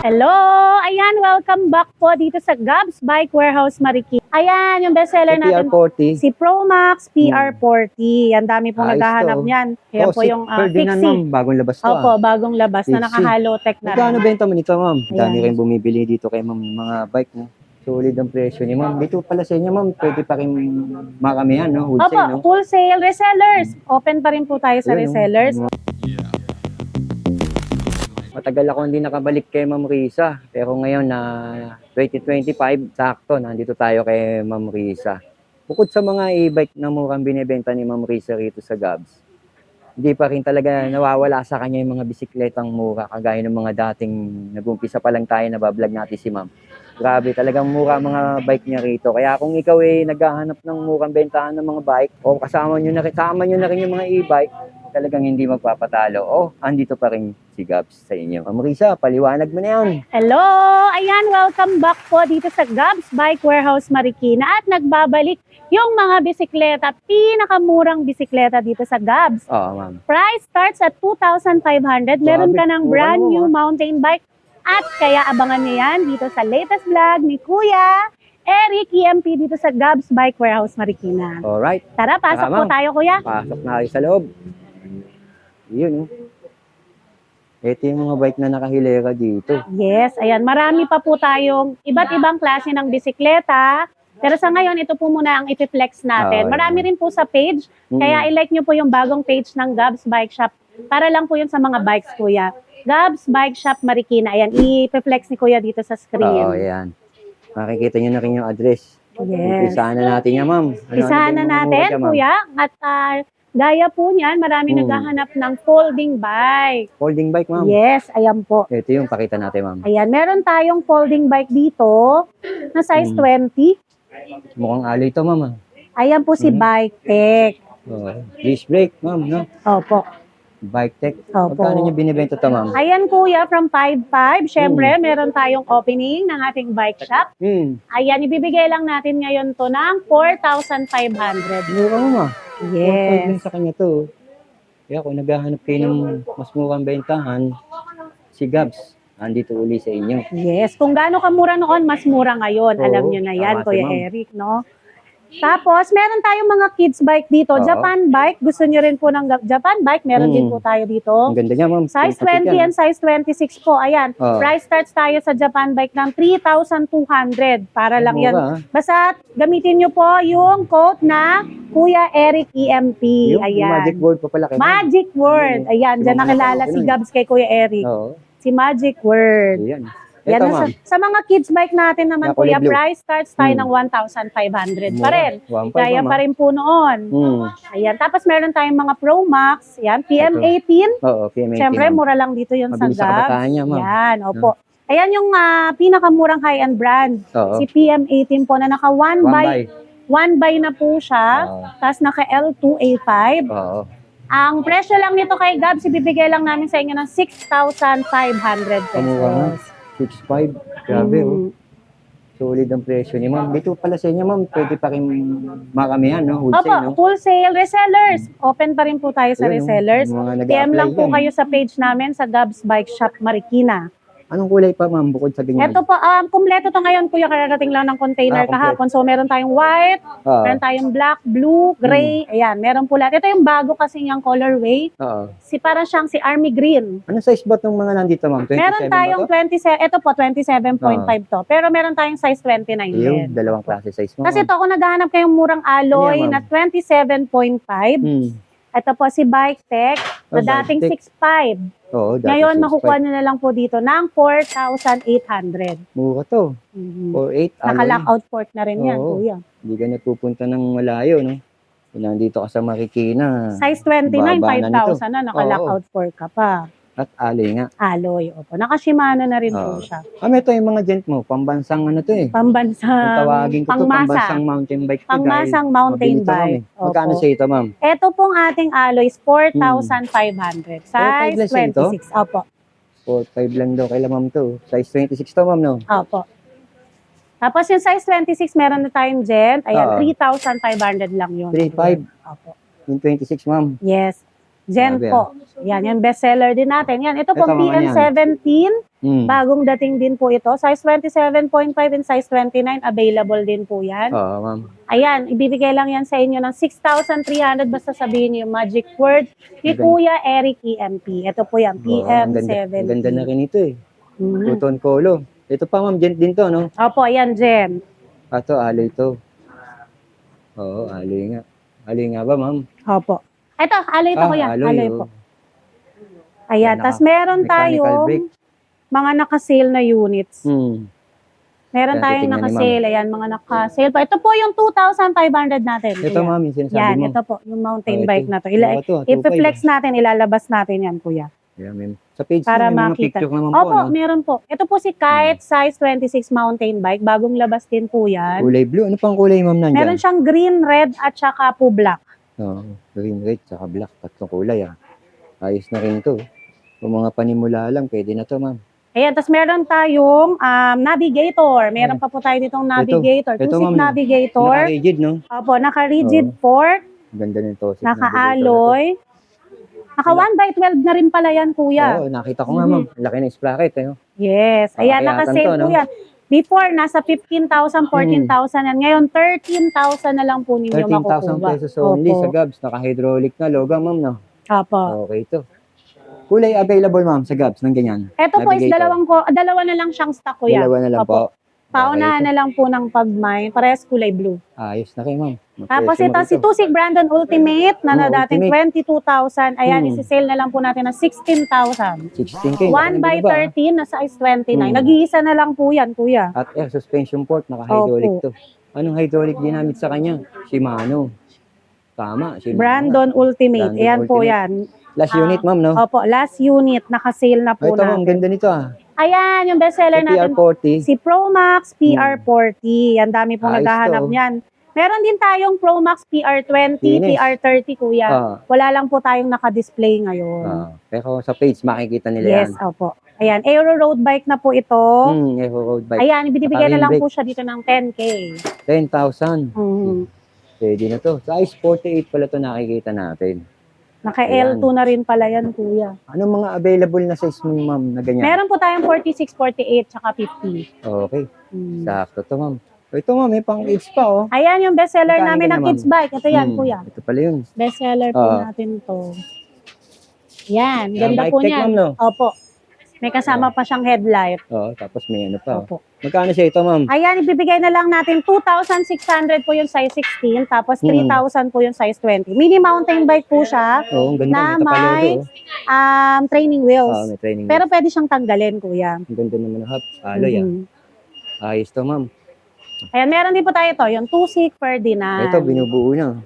Hello! Ayan, welcome back po dito sa Gabs Bike Warehouse Marikina. Ayan, yung bestseller natin, PR40. si Promax PR40. Ang dami pong Ayos naghahanap to. niyan. Ayan po yung Ferdinand, Fixie. ma'am. Bagong labas to. Opo, bagong labas na Fixie. naka-halo tech na Magkano rin. benta mo nito, ma'am? Dami Ayan. rin bumibili dito kay ma'am, mga bike mo. Solid ang presyo ni ma'am. Dito pala sa inyo, ma'am, pwede pa rin makamihan, no? Opo, Wholesale, no? wholesale, resellers. Open pa rin po tayo sa Ayun, no? resellers. Matagal ako hindi nakabalik kay Ma'am Risa. Pero ngayon na 2025, sakto, nandito tayo kay Ma'am Risa. Bukod sa mga e-bike na murang binibenta ni Ma'am Risa rito sa Gabs, hindi pa rin talaga nawawala sa kanya yung mga bisikletang mura, kagaya ng mga dating nag-umpisa pa lang tayo, nabablog natin si Ma'am. Grabe, talagang mura mga bike niya rito. Kaya kung ikaw ay naghahanap ng murang bentahan ng mga bike, o kasama nyo na rin yung mga e-bike, talagang hindi magpapatalo. Andito pa rin si Gabs sa inyo. Ma'am Risa, paliwanag mo na yan. Hello! Ayan, welcome back po dito sa Gabs Bike Warehouse Marikina. At nagbabalik yung mga bisikleta, pinakamurang bisikleta dito sa Gabs. Oo, ma'am. Price starts at 2,500. Meron ka ng Grabe, brand mura new naman, mountain bike. At kaya abangan niyo yan dito sa latest vlog ni Kuya Eric EMP dito sa Gabs Bike Warehouse Marikina. Alright, Tara, pasok Tara, po ma'am. tayo, Kuya. pasok na kayo sa loob. Yun, oh. Ito yung mga bike na nakahilera dito. Yes, ayan. Marami pa po tayong iba't ibang klase ng bisikleta. Pero sa ngayon, ito po muna ang ipiflex natin. Oh, Marami rin po sa page. Kaya i-like nyo po yung bagong page ng Gabs Bike Shop. Para lang po yun sa mga bikes, Kuya. Gabs Bike Shop Marikina. Ayan, i-flex ni Kuya dito sa screen. Oo, yan. Makikita nyo na rin yung address. Yes. Umpisahan na natin yan, ma'am. Isahan na ba yung mga natin, mura dyan, ma'am? Kuya. At gaya po niyan, marami naghahanap ng folding bike. Folding bike, ma'am. Yes, ayan po. Ito yung pakita natin, ma'am. Ayan, meron tayong folding bike dito na size 20. Mukhang alloy ito, ma'am. ah. Ayan po si Bike Tech. Disc brake, ma'am, no? Opo. Bike tech. Opo. Magkano nyo binibenta ito, ma'am? Ayan, Kuya, from 5.5. Syempre, meron tayong opening ng ating bike shop. Ayan, ibibigay lang natin ngayon to ng 4,500. Mura, ma'am, ah. 1.5 Yes. lang sa kanya to. Kaya kung naghahanap kayo ng mas murang bentahan, si Gabs, andito uli sa inyo. Yes. Kung gaano kamura noon, mas mura ngayon. Oo, Alam nyo na yan, tama si Kuya ma'am. Eric, no? Tapos, meron tayong mga kids bike dito. Oo. Japan bike. Gusto nyo rin po ng Japan bike? Meron din po tayo dito. Ang ganda niya, ma'am. Size Pink 20 puti yan. and size 26 po. Ayan. Oo. Price starts tayo sa Japan bike ng 3,200. Para lang yan. Mura, ah. Basta gamitin nyo po yung code na Kuya Eric EMP. Yung Ayan. magic word pa pala. Magic word. Ayan. Diyan Yung nakilala mga si ganun. Gabs kay Kuya Eric. Oo. Si Magic Word. Ayan. Yan, Ito, sa, ma'am. sa mga kids bike natin naman, Na kulay Kuya, blue. price starts tayo ng 1,500 pa Mura. rin. 1.5, Kaya ma'am, pa rin po noon. Ayan. Tapos meron tayong mga Pro Max. Yan. PM18. Oo, PMAT, Siyempre, ma'am. mura lang dito yun sa Mabilis sa Gabs. kabataan niya, ma'am. Yan, opo. Ayan yung pinakamurang high-end brand. Oo. Si PM18 po na naka 1 One by by. 1 by na po siya. Oo. Tapos naka L2A5. Oo. Ang presyo lang nito kay Gabs, ibibigay lang namin sa inyo ng 6,500 Kamura, pesos. 6.5. Grabe, oh. Solid ang presyo ni ma'am. Dito pala sa inyo, ma'am, pwede pa rin makamihan, no? Opo, Wholesale, no? wholesale, resellers. Open pa rin po tayo sa Ayun, oh. resellers. Yung mga PM lang nag-a-apply po dyan. kayo sa page namin sa Gabs Bike Shop Marikina. Anong kulay pa, ma'am, bukod sa ganyan? Ito po, kumpleto to ngayon, Kuya, kararating lang ng container Kompleto. kahapon. So, meron tayong white, Oo. meron tayong black, blue, gray. Ayan, meron po lahat. Ito yung bago kasi yung colorway. Oo. Parang siyang si Army Green. Anong size ba itong mga nandito, ma'am? 27 Meron tayong ba 27, ito po, 27.5 to. Pero meron tayong size 29 to? din. Yung dalawang klase size mo, Kasi ma'am. ito, kung naghahanap kayong murang alloy Ano yan, na 27.5, ito po si Bike Tech na Oh, Bike dating Tech. 6.5. Oo, dati Ngayon, 6.5. makukuha nyo na lang po dito ng 4,800. Mura to. Mhm. 4.8. Naka-lockout port na rin yan, Oo. Kuya. Hindi ka nagpupunta ng malayo, no? Nandito ka sa Marikina. Size 29, Baba na nito. 5,000 na, naka-lockout port ka pa. At alloy nga. Alloy, opo. Naka-Shimano na rin po Oo. siya. Ito yung mga gent mo. Pambansang ano to eh. Kung Pambansang, tawagin ko to, pangmasa. pambansang mountain bike to. Pangmasang dahil mountain mabilis to, ma'am, bike. eh. Magkano Opo. sa ito, ma'am? Ito pong ating alloy is 4,500. 4,500 Size lang siya ito? 26. Opo. 4.5 lang daw kay ma'am to. Size 26 to, ma'am, no? Opo. Tapos yung size 26, meron na tayong gent. Ayan, Oo. 3,500 lang yun. 3,500. Opo. Yung 26, ma'am. Yes. Gent Grabe, po. Yan, yung bestseller din natin. Yan, ito pong Ito, mga PM17. Bagong dating din po ito. Size 27.5 and size 29 available din po yan. Oo, ma'am. Ayan, ibibigay lang yan sa inyo ng 6,300 basta sabihin niyo yung magic word ni Ganda. Kuya Eric EMP. Ito po yan, Oo, ang ganda. PM70. Ang ganda na rin ito eh. Mhm. Two-tone color. Ito pa ma'am, gent din to, no? Opo, ayan, Jem. Ito, alloy to. Oo, alloy nga. Alloy nga ba, ma'am? Opo. Ito, alloy ito, Kuya. Alloy oh. po. Ayan, Yan, tas meron mechanical tayong brake. mga naka-sale na units. Meron Yan, tayong titingnan ni naka-sale. Ayan, mga naka-sale pa. Ito po yung 2,500 natin. Ito Kuya. ma'am, yung sinasabi Yan, mo. ito po, yung mountain Oh, ito. bike na to. Ito, I-flex natin, ilalabas natin yan, Kuya. Yeah, ma'am. Sa page Para mo, may mga makita. picture naman Opo, po, no? meron po. Ito po si Kite size 26 mountain bike. Bagong labas din po yan. Kulay blue. Ano pang kulay, ma'am, nandyan? Meron siyang green, red, at saka po black. Oo, green, red, saka black. Tatlong kulay, ah. Ayos na rin to. Kung mga panimula lang, pwede na to, ma'am. Ayan, tapos meron tayong navigator. Meron pa po tayo ditong navigator. Ito, Two-seat ma'am, navigator. Naka-rigid, no? Opo, naka-rigid fork, Ganda nito. naka-alloy. Naka 1x12 na rin pala yan, Kuya. Oo, nakita ko nga, ma'am. Laki ng sprocket, eh. No? Yes. Ayan, kaya naka-sale tanto, no? po yan. Before, nasa 15,000, 14,000 yan. Ngayon, 13,000 na lang po ninyo 13,000 makukuha. pesos only Opo. sa Gabs. Naka-hydraulic na logam, ma'am, no? Opo. Okay to. Kulay available, ma'am, sa Gabs ng ganyan. Ito po is Navigator. dalawa na lang siyang stock, Kuya. Dalawa na lang Opo. po. Paunahan Okay, na lang po ng pag-mine. Parehas kulay blue. ayos na kayo, ma'am. Tapos Presyo ito, mo si Tusik Brandon Ultimate na Oh, dating 22,000. Ayan, isi-sale na lang po natin ng 16,000. 16K. 1x13 na size 29. Nag-iisa na lang po yan, Kuya. At air suspension port, naka-hydraulic Opo. to. Anong hydraulic ginamit sa kanya? Shimano. Tama, Shimano. Brandon Ultimate. Brandon Ayan po Ultimate. yan. Last unit, ma'am, no? Opo, last unit. Naka-sale na po Ito, ma'am, natin. ganda nito, ah. Ayan, yung bestseller natin. PR40. Si Promax PR40. Yan, dami pong Ayos naghahanap to. niyan. Meron din tayong Promax PR20, Linis. PR30, Kuya. Ah. Wala lang po tayong naka-display ngayon. Pero sa page, makikita nila Yes, yan. opo. Ayan, Aero Road Bike na po ito. Evo Road Bike. Ayan, ibinibigay na lang Naka-rim po siya dito ng 10K. 10,000. Mhm. Pwede na to. Size 48 pala to nakikita natin. Naka-L2 na rin pala yan, Kuya. Anong mga available na size mo, ma'am, na ganyan? Meron po tayong 46, 48, tsaka 50. Okay. Mm. Sakto to, ma'am. Ito, ma'am, may pang kids pa, oh. Ayan yung bestseller Magkano namin ng ganyan, kids bike. Ito yan, Kuya. Ito pala yun. Bestseller po natin to. Yan, ganda bike po tech, niyan. ma'am, no? Opo. May kasama pa siyang headlight. Oo, tapos may ano pa. Opo. Magkano siya ito, ma'am? Ayan, ibibigay na lang natin 2,600 po yung size 16, tapos 3,000 po yung size 20. Mini mountain bike po siya Oo, ang ganda. na May tapalodo, may training oh. wheels. May training. Pero pwede siyang tanggalin, Kuya. Ang ganda naman ng hub. Alloy, Mhm. Ayos to, ma'am. Ayan, meron din po tayo to, yung Tusik Ferdinand. Ito, binubuo na.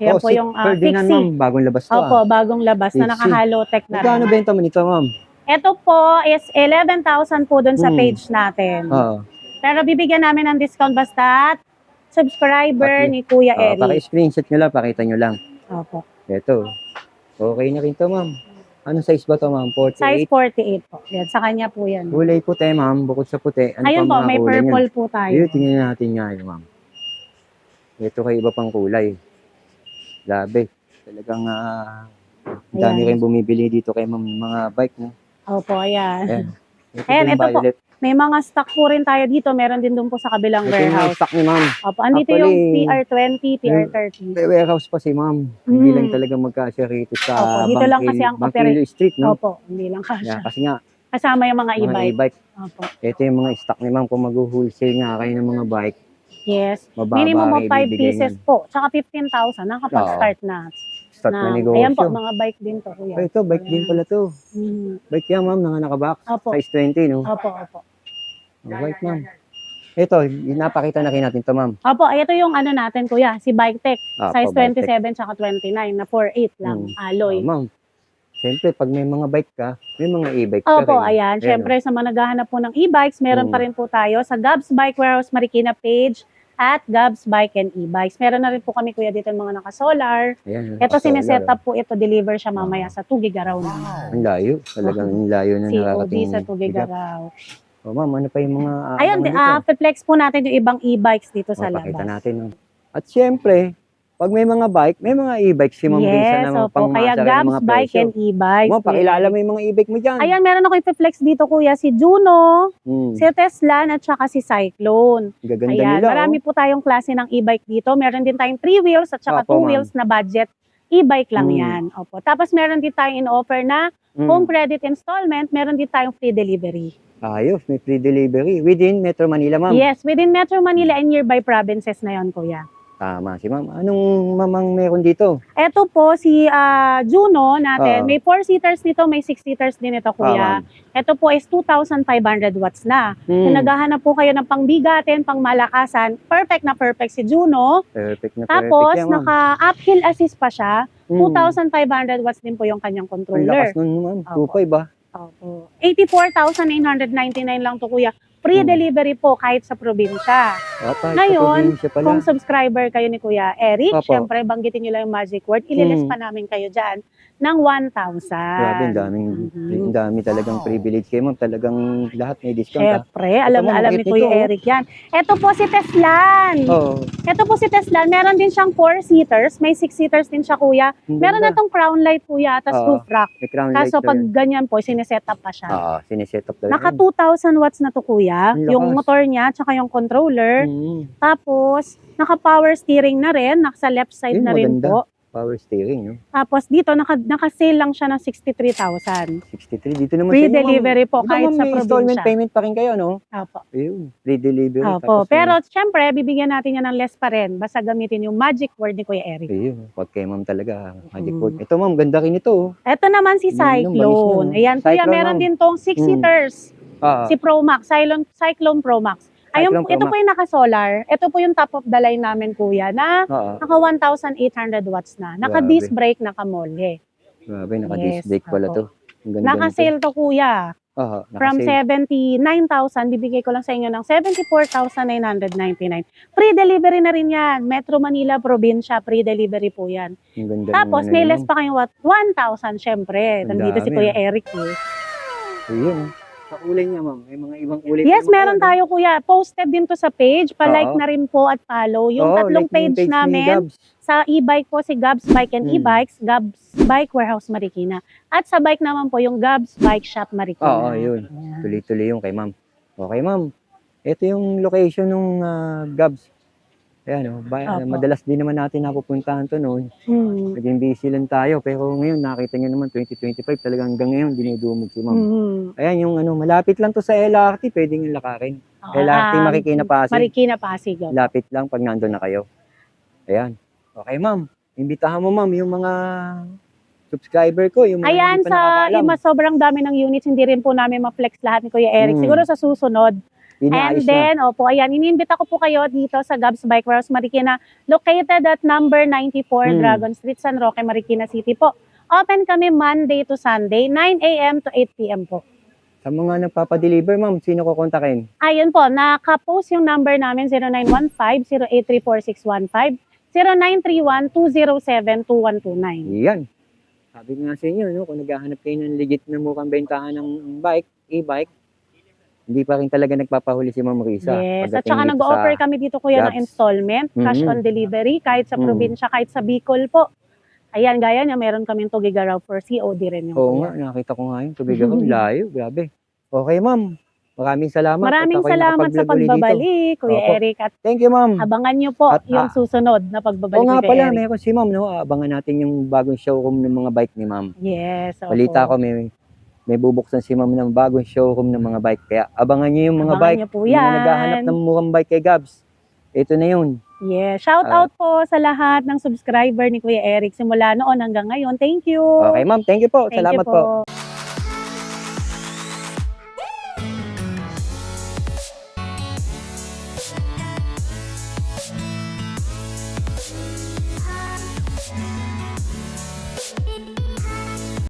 Ayan po si yung Ferdinand, Fixie. ma'am. Bagong labas to, Opo, bagong labas na Fixie. naka-halo tech na Magkano rin. benta mo nito, ma'am? Ito po is 11,000 po dun sa page natin. Oo. Pero bibigyan namin ng discount basta subscriber Pati- ni Kuya Eric. Paki-screenshot nyo lang, pakita nyo lang. Opo. Ito. Okay na rin to, ma'am. Anong size ba to, ma'am? 48? Size 48 po. Yan, sa kanya po yan. Kulay puti, ma'am. Bukod sa puti. Ano Ayun po, pa mga may kulay niyan? purple po tayo. Ayun, tingnan natin nga yun, ma'am. Ito kay iba pang kulay. Grabe. Talagang dami Ayan. rin bumibili dito kay ma'am mga bike, no? Opo, ayan. Ayan. Ito, Ayan, yung ito po. violet. May mga stock po rin tayo dito. Meron din doon po sa kabilang Ito yung warehouse. stock ni ma'am. Opo, andito Actually, yung PR20, PR30. May warehouse pa si ma'am. Hindi Mm. lang talaga magkasya rito sa Opo, dito lang kasi ang Bangkilo Street, no? Opo, hindi lang Yeah, kasya. kasi nga, Kasama yung mga mga e-bike. e-bike. Opo. Ito yung mga stock ni ma'am. Kung mag-wholesale nga kayo ng mga bike, Yes. mababa Minimum of kayo 5 ibibigay pieces niyan. po. Tsaka 15,000. Nakapag-start na. Start na negosyo. Ayan po, mga bike din to, Kuya. Ito, bike din pala to. Mhm. Bike yan, ma'am, naka-box. Opo. Size 20, no? Opo, opo. Bike, ma'am. Ito, napakita na rin natin to, ma'am. Opo, ito yung ano natin, Kuya. Si Bike Tech. Opo, Size Bike Tech. 27 tsaka 29 na 4.8 lang. Alloy. Ma'am. Siyempre, pag may mga bike ka, may mga e-bike ka Opo, rin. ayan. Siyempre, sa mga naghahanap po ng e-bikes, meron pa rin po tayo sa Gabs Bike Warehouse Marikina page at Gabs Bike and E-Bikes. Meron na rin po kami, Kuya, dito yung mga naka-solar. Ayan, Ito, naka-solar, sineset up po ito, deliver siya mamaya sa Tugigaraw naman. Ang layo. Talagang ang layo na COD nakakating sa bigat. Tugigaraw. O ma'am, ano pa yung mga Ayun, dito? flex po natin yung ibang e-bikes dito sa Pakita labas. natin. No? At siyempre, pag may mga bike, may mga e-bike si Ma'am Risa Yes, na opo. Kaya pangmasa rin ng Gabs mga Bike presyo. and e-bikes. Ma'am, pakilala mo yung mga e-bike mo dyan. Ayan, meron ako i-flex dito, kuya. Si Juno, Hmm, si Tesla, at saka si Cyclone. gaganda Ayan, nila. marami po tayong klase ng e-bike dito. Meron din tayong 3 wheels at saka Opo, 2 wheels na budget e-bike lang Mm. yan. Opo. Tapos meron din tayong in-offer na home credit installment. Meron din tayong free delivery. Ayos, may free delivery. Within Metro Manila, Ma'am. Yes, within Metro Manila and nearby provinces na yon, kuya. Tama si Ma'am. Anong mamang meron dito? Ito po si Juno natin. Oo. May 4-seaters nito, may 6-seaters din ito, kuya. Ma'am. Ito po is 2,500 watts na. Kung naghahanap po kayo ng pangbigatin, pangmalakasan, perfect na perfect si Juno. Perfect na Tapos, perfect yan, Ma'am. naka-uphill assist pa siya. Hmm. 2,500 watts din po yung kanyang Ang controller. lakas nun, Ma'am. Opo. 2.5 ba? Opo. 84,999 lang to, kuya. Free Hmm. delivery po kahit sa probinsya. Opa, Ngayon, siya pala. Kung subscriber kayo ni Kuya Eric, Opo. syempre banggitin nyo lang yung magic word, ililis Hmm. pa namin kayo dyan ng 1,000. Grabe, ang dami talagang privilege kayo, Ma'am. Talagang lahat may discount, ha? Syempre, alam na Ito, alam ni ito, Kuya oh. Eric yan. Ito po si Teslan. Oo. Ito po si Teslan. Meron din siyang 4-seaters. May 6-seaters din siya, Kuya. Ang Meron na ganda. tong crown light, Kuya, tapos Oo. roof rack. May crown light Kaso na pag rin. ganyan po, sineset up pa siya. Oo, siniset up talaga. Naka 2,000 watts na to, Kuya. Ang Yung lakas. motor niya, tsaka yung controller. Hmm. Tapos, naka-power steering na rin. Nasa left side Yun, na rin maganda. po. Power steering, no? Tapos dito, naka-sale lang siya ng 63,000. 63. Dito naman Free sa inyo, Ma'am. delivery po Di ba, kahit Ma'am, sa may installment probinsya. payment pa rin kayo, no? Opo. Ayun, free delivery. Opo. Tapos Pero syempre, bibigyan natin yan ng less pa rin. Basta gamitin yung magic word ni Kuya Eric. ayun, pag kay Ma'am talaga, magic Mm. word. Ito, Ma'am, ganda rin ito. Oh. Ito naman si Yun, bangis Cyclone. niya, no? Ayan, Kuya, Cyclone, meron ma'am. din tong 6-seaters. Ah, Si Pro Max, Cyclone Pro Max. Ayun, Cyclone Pro ito Max. po yung naka-solar. Ito po yung top of the line namin, Kuya, na oo. naka 1,800 watts na. Naka-disc brake, naka-molye. Grabe, naka-disc Yes, brake pala opo. to. Ang ganda Naka-sale to, Kuya. Oo, From 79,000, bibigay ko lang sa inyo ng 74,999. Free delivery na rin yan. Metro Manila, probinsya, free delivery po yan. Ang ganda Tapos, ng may ano, less pa kayong 1,000, syempre. Ang Nandito si dami, Kuya Eric. Eh. Ayun, oh. Sa kulay niya, Ma'am. May mga ibang kulay. Yes, pa naman meron kayo, tayo, Kuya. Posted din to sa page. Pa-like Oo. na rin po at follow. no? Yung Oo, tatlong like yung page ni namin. Gabs. Sa e-bike po, si Gabs Bike and Hmm. e-bikes, Gabs Bike Warehouse Marikina. At sa bike naman po, yung Gabs Bike Shop Marikina. Oo, yun. Ayan. Tuloy-tuloy yung kay Ma'am. Okay, Ma'am. Ito yung location ng Gabs. Ayan, oh. Opo. Madalas din naman natin napupuntahan to noon. Hmm. Naging busy lang tayo. Pero ngayon, nakita niyo naman, 2025, talagang hanggang ngayon, dinudumog si Ma'am. Hmm. Ayan, yung malapit lang to sa LRT, pwedeng yung lakarin. LRT Marikina Pasig. Marikina Pasig. Opo. Lapit lang pag nandun na kayo. Ayan. Okay, Ma'am. Imbitahan mo, Ma'am, yung mga subscriber ko, yung mga Ayan, hindi pa sa nakakaalam. sobrang dami ng units, hindi rin po namin ma-flex lahat ni Kuya Eric. Hmm. Siguro sa susunod. And Inaayos na. then, opo, ayan, iniimbita ko po kayo dito sa Gabs Bike Warehouse Marikina, located at number 94 Hmm. Dragon Street, San Roque, Marikina City po. Open kami Monday to Sunday, 9 a.m. to 8 p.m. po. Sa mga nagpapadeliver, Ma'am, sino ko kontakin? Ayun po, naka-post yung number namin, 0915-0834615, 0931-207-2129. Yan. Sabi ko nga sa inyo, no, kung naghahanap kayo ng legit na mukhang bentahan ng bike, e-bike, hindi pa rin talaga nagpapahuli si Ma'am Risa. Yes, at Pagdating saka dito nag-offer sa- kami dito, Kuya, ng Gabs. installment, cash Mhm. on delivery, kahit sa Mhm. probinsya, kahit sa Bicol po. Ayan, gaya niya, meron kaming Tugiga Raw for COD rin yung Oo Kuya. nga, nakita ko nga yun. Tubig ako, layo, grabe. Okay, Ma'am. Maraming salamat. Maraming At ako'y salamat sa nakapag-vlog uli dito. pagbabalik, Kuya Opo. Eric, at Thank you, Ma'am. abangan nyo po At, yung susunod na pagbabalik Oo nga ni Kuya pala, Eric. meron si Ma'am, no? Abangan natin yung bagong showroom ng mga bike ni Ma'am. Yes, opo. Balita ko, may bubuksan si Ma'am ng bagong showroom ng mga bike. Kaya abangan niyo yung mga Abangan bike. niyo po Yung mga yan. naghahanap ng murang bike kay Gabs. Ito na yun. Yes, shout out po sa lahat ng subscriber ni Kuya Eric simula noon hanggang ngayon. Thank you. Okay, Ma'am. Thank you po. Thank you Salamat po. po.